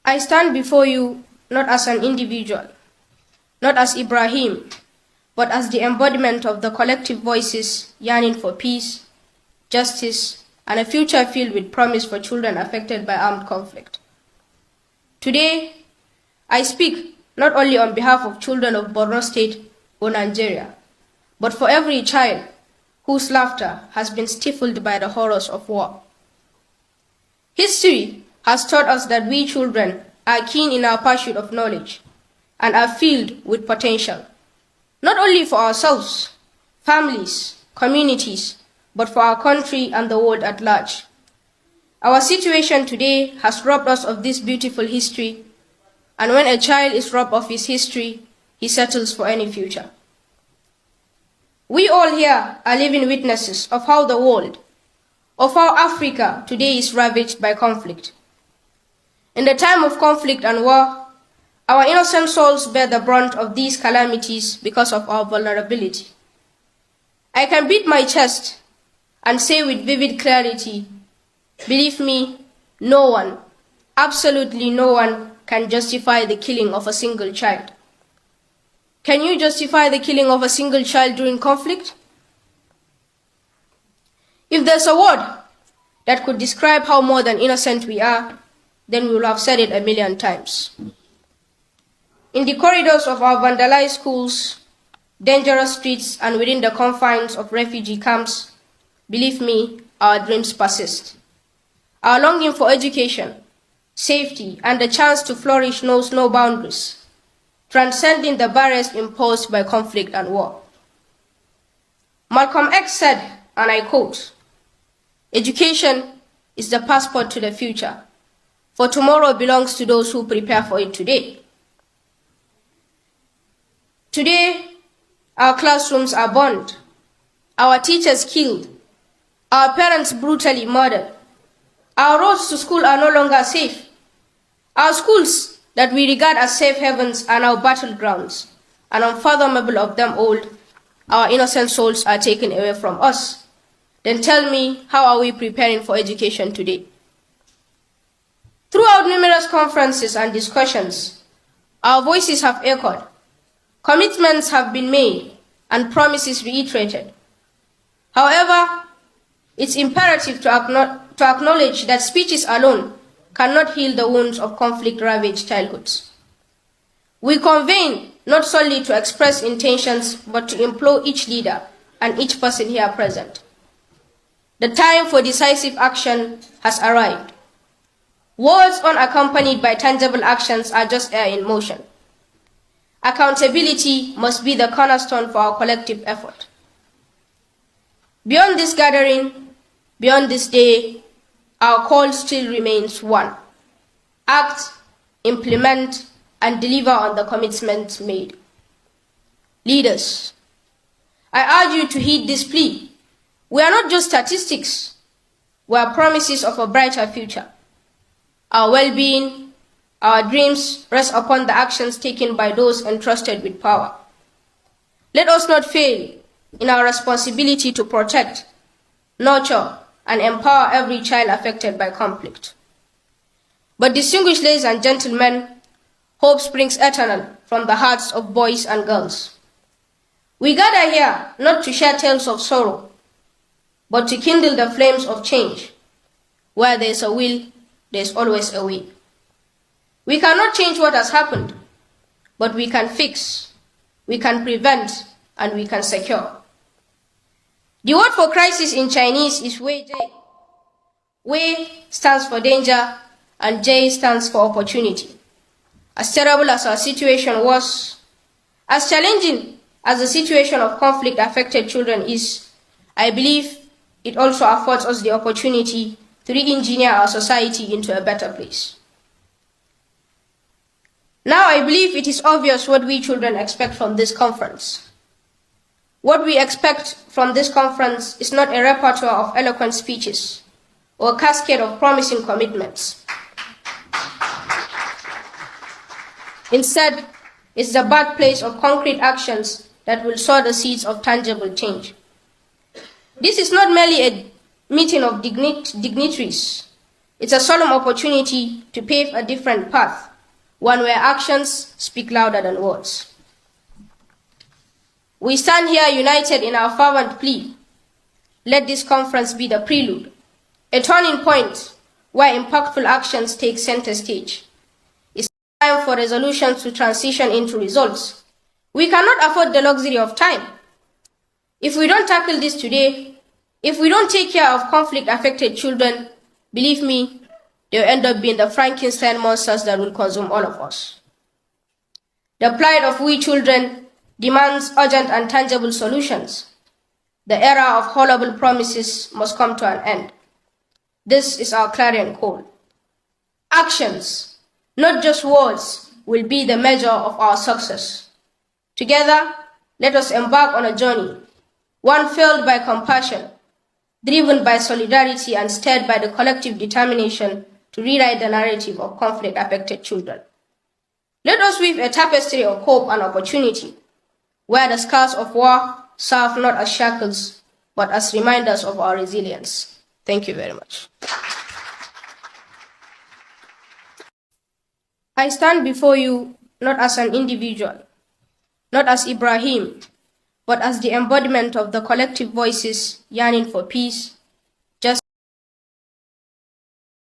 I stand before you not as an individual, not as Ibrahim, but as the embodiment of the collective voices yearning for peace, justice, and a future filled with promise for children affected by armed conflict. Today, I speak not only on behalf of children of Borno State or Nigeria, but for every child whose laughter has been stifled by the horrors of war. History has taught us that we children are keen in our pursuit of knowledge and are filled with potential, not only for ourselves, families, communities, but for our country and the world at large. Our situation today has robbed us of this beautiful history, and when a child is robbed of his history, he settles for any future. We all here are living witnesses of how the world, of how Africa today is ravaged by conflict. In the time of conflict and war, our innocent souls bear the brunt of these calamities because of our vulnerability. I can beat my chest and say with vivid clarity, believe me, no one, absolutely no one, can justify the killing of a single child. Can you justify the killing of a single child during conflict? If there's a word that could describe how more than innocent we are, then we will have said it a million times. In the corridors of our vandalized schools, dangerous streets, and within the confines of refugee camps, believe me, our dreams persist. Our longing for education, safety, and the chance to flourish knows no boundaries, transcending the barriers imposed by conflict and war. Malcolm X said, and I quote, "Education is the passport to the future, for tomorrow belongs to those who prepare for it today." Today, our classrooms are burned, our teachers killed, our parents brutally murdered. Our roads to school are no longer safe. Our schools that we regard as safe havens are now battlegrounds, and unfathomable of them all, our innocent souls are taken away from us. Then tell me, how are we preparing for education today? Throughout numerous conferences and discussions, our voices have echoed, commitments have been made, and promises reiterated. However, it's imperative to acknowledge that speeches alone cannot heal the wounds of conflict-ravaged childhoods. We convene not solely to express intentions, but to implore each leader and each person here present. The time for decisive action has arrived. Words unaccompanied by tangible actions are just air in motion. Accountability must be the cornerstone for our collective effort. Beyond this gathering, beyond this day, our call still remains one: act, implement, and deliver on the commitments made. Leaders, I urge you to heed this plea. We are not just statistics, we are promises of a brighter future. Our well-being, our dreams rest upon the actions taken by those entrusted with power. Let us not fail in our responsibility to protect, nurture, and empower every child affected by conflict. But distinguished ladies and gentlemen, hope springs eternal from the hearts of boys and girls. We gather here not to share tales of sorrow, but to kindle the flames of change. Where there is a will, there is always a way. We cannot change what has happened, but we can fix, we can prevent, and we can secure. The word for crisis in Chinese is Wei Jie. Wei stands for danger, and J stands for opportunity. As terrible as our situation was, as challenging as the situation of conflict-affected children is, I believe it also affords us the opportunity to re-engineer our society into a better place. Now I believe it is obvious what we children expect from this conference. What we expect from this conference is not a repertoire of eloquent speeches or a cascade of promising commitments. Instead, it's the birthplace of concrete actions that will sow the seeds of tangible change. This is not merely a meeting of dignitaries. It's a solemn opportunity to pave a different path, one where actions speak louder than words. We stand here united in our fervent plea. Let this conference be the prelude, a turning point where impactful actions take center stage. It's time for resolutions to transition into results. We cannot afford the luxury of time. If we don't tackle this today, if we don't take care of conflict-affected children, believe me, they'll end up being the Frankenstein monsters that will consume all of us. The plight of we children demands urgent and tangible solutions. The era of horrible promises must come to an end. This is our clarion call. Actions, not just words, will be the measure of our success. Together, let us embark on a journey, one filled by compassion, driven by solidarity and stirred by the collective determination to rewrite the narrative of conflict-affected children. Let us weave a tapestry of hope and opportunity, where the scars of war serve not as shackles, but as reminders of our resilience. Thank you very much. I stand before you not as an individual, not as Ibrahim, but as the embodiment of the collective voices yearning for peace,